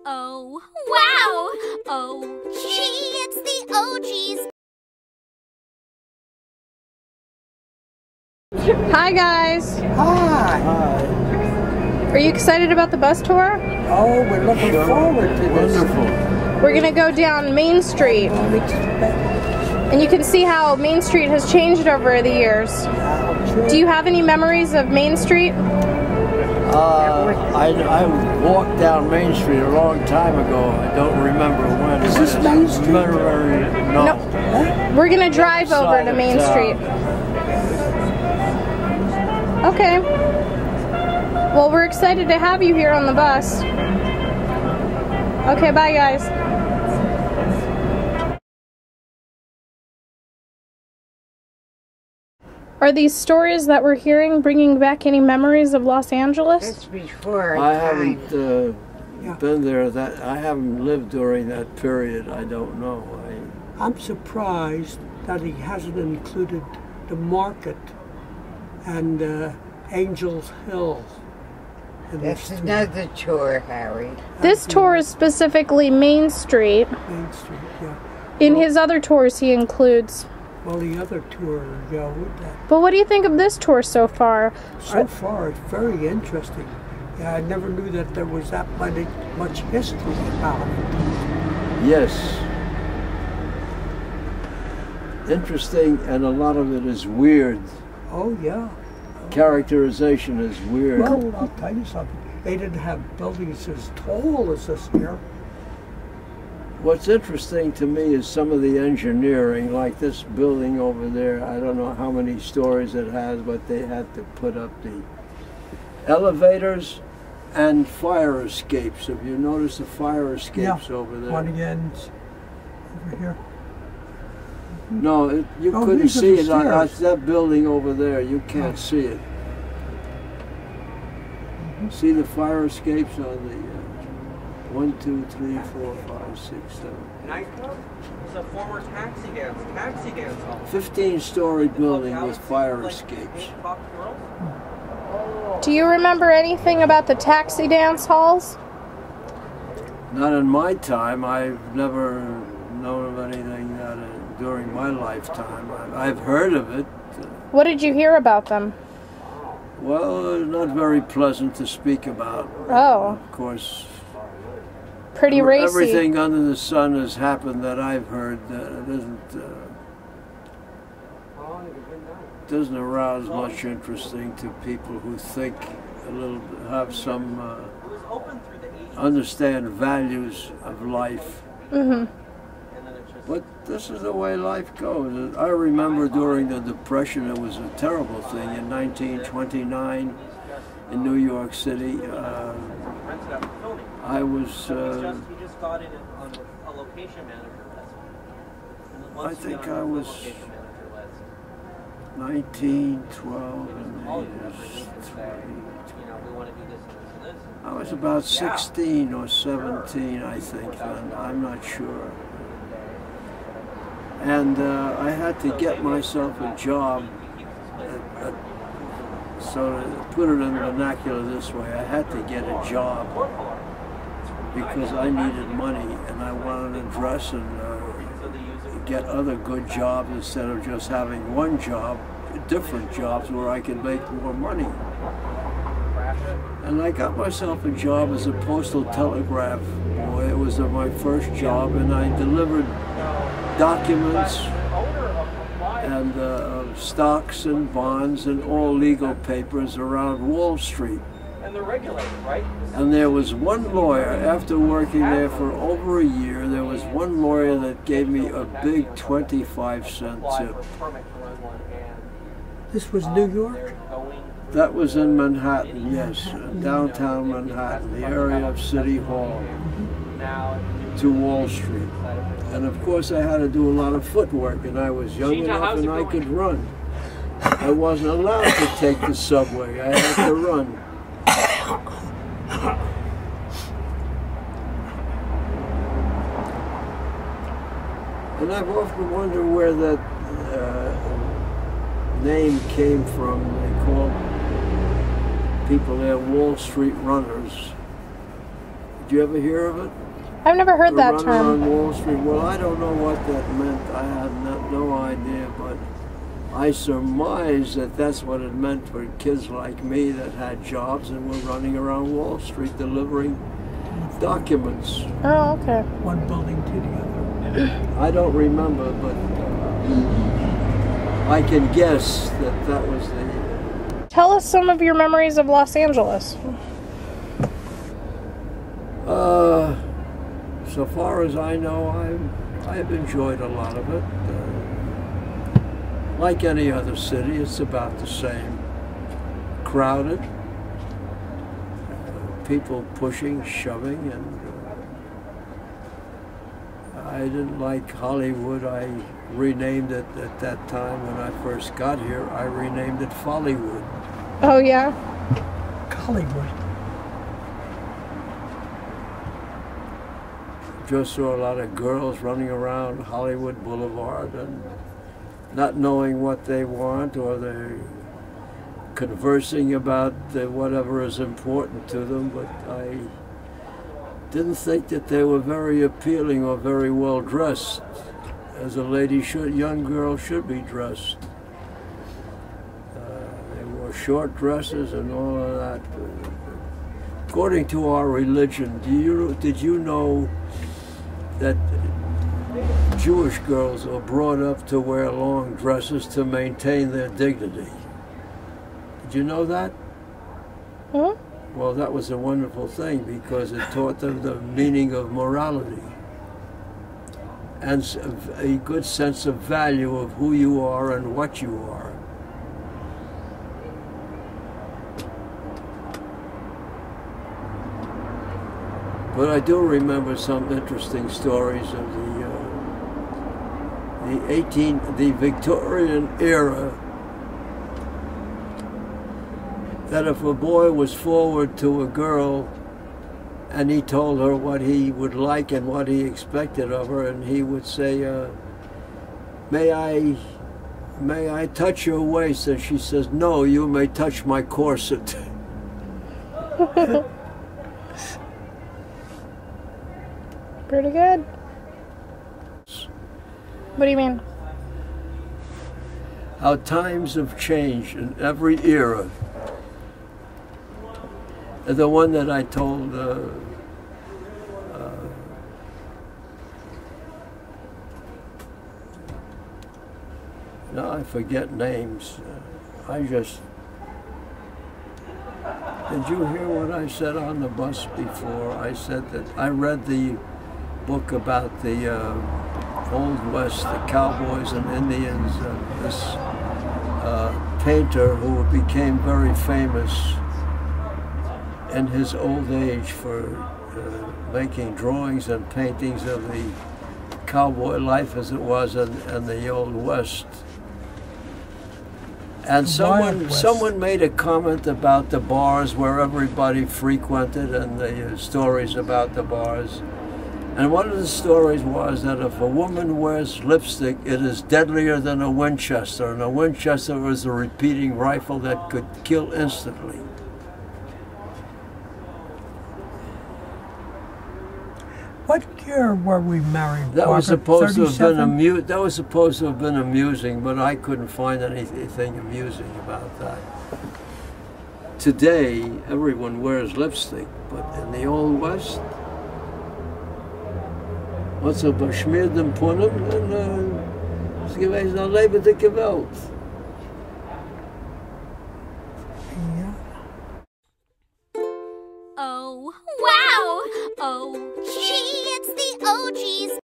Oh, wow! Oh, gee, it's the OGs. Hi guys! Hi! Are you excited about the bus tour? Oh, we're looking forward to this. Wonderful. We're gonna go down Main Street. And you can see how Main Street has changed over the years. Do you have any memories of Main Street? I walked down Main Street a long time ago. I don't remember when. Is this Main Street? No. We're gonna drive over to Main Street. Okay. Well, we're excited to have you here on the bus. Okay, bye guys. Are these stories that we're hearing bringing back any memories of Los Angeles? It's before I haven't been there. I haven't lived during that period. I don't know. I'm surprised that he hasn't included the market and Angels Hill. That's another tour, Harry. This tour is specifically Main Street. Main Street, yeah. In his other tours he includes. Well, the other tour, yeah, with that. But what do you think of this tour so far? So far, it's very interesting. Yeah, I never knew that there was that much history about it. Yes. Interesting, and a lot of it is weird. Oh, yeah. Characterization is weird. Well, I'll tell you something. They didn't have buildings as tall as this here. What's interesting to me is some of the engineering, like this building over there. I don't know how many stories it has, but they had to put up the elevators and fire escapes. Have you noticed the fire escapes over there? One again over here. No, you couldn't see it. That building over there, you can't see it. See the fire escapes on the 1, 2, 3, 4, 5, 6, 7. Nightclub? It's a former taxi dance hall. 15-story building with fire escapes. Do you remember anything about the taxi dance halls? Not in my time. I've never known of anything that during my lifetime. I've heard of it. What did you hear about them? Well, not very pleasant to speak about. Oh. Of course. Pretty racy. Everything under the sun has happened that I've heard that it doesn't arouse much interesting to people who think a little, have some understand values of life. Mm-hmm. But this is the way life goes. I remember during the Depression, it was a terrible thing. In 1929, in New York City, I was, I think I was 19, 12, and 8 is 20. I was about 16 or 17, I think, then. I'm not sure. And I had to get myself a job. So to put it in vernacular this way, I had to get a job because I needed money and I wanted to dress and get other good jobs instead of just having one job, different jobs where I could make more money. And I got myself a job as a postal telegraph boy. It was my first job, and I delivered documents and stocks and bonds and all legal papers around Wall Street. And there was one lawyer, after working there for over a year, there was one lawyer that gave me a big 25-cent tip. This was New York? That was in Manhattan, yes, downtown Manhattan, the area of City Hall to Wall Street. And of course I had to do a lot of footwork, and I was young enough and I could run. I wasn't allowed to take the subway, I had to run. And I've often wondered where that name came from. They called people there Wall Street runners. Did you ever hear of it? I've never heard that Run term. on Wall Street. Well, I don't know what that meant. I had no idea, but I surmise that that's what it meant for kids like me that had jobs and were running around Wall Street delivering documents. Oh, okay. One building to the other. I don't remember, but I can guess that that was the... Tell us some of your memories of Los Angeles. So far as I know, I've enjoyed a lot of it. Like any other city, it's about the same. Crowded, people pushing, shoving, and I didn't like Hollywood. I renamed it at that time when I first got here. I renamed it Follywood. Oh, yeah? Hollywood. Just saw a lot of girls running around Hollywood Boulevard and not knowing what they want, or they're conversing about whatever is important to them, but I didn't think that they were very appealing or very well dressed, as a young girl should be dressed. They wore short dresses and all of that. According to our religion, did you know that Jewish girls are brought up to wear long dresses to maintain their dignity? Did you know that? Hmm? Well, that was a wonderful thing because it taught them the meaning of morality and a good sense of value of who you are and what you are. But I do remember some interesting stories of the Victorian era, that if a boy was forward to a girl and he told her what he would like and what he expected of her, and he would say, may I touch your waist? And she says, no, you may touch my corset. Pretty good. What do you mean? How times have changed in every era. The one that I told now I forget names. Did you hear what I said on the bus before? I said that I read the book about the Old West, the cowboys and Indians, and this painter who became very famous in his old age for making drawings and paintings of the cowboy life as it was in the Old West. And someone made a comment about the bars where everybody frequented and the stories about the bars. And one of the stories was that if a woman wears lipstick, it is deadlier than a Winchester, and a Winchester was a repeating rifle that could kill instantly. What year were we married? That was supposed to have been 37? that was supposed to have been amusing, but I couldn't find anything amusing about that. Today, everyone wears lipstick, but in the Old West, wat ze beschmeerden ponnen en is geweest naar levendige Welt. Yeah. Oh, wow! Oh, gee, it's the OGs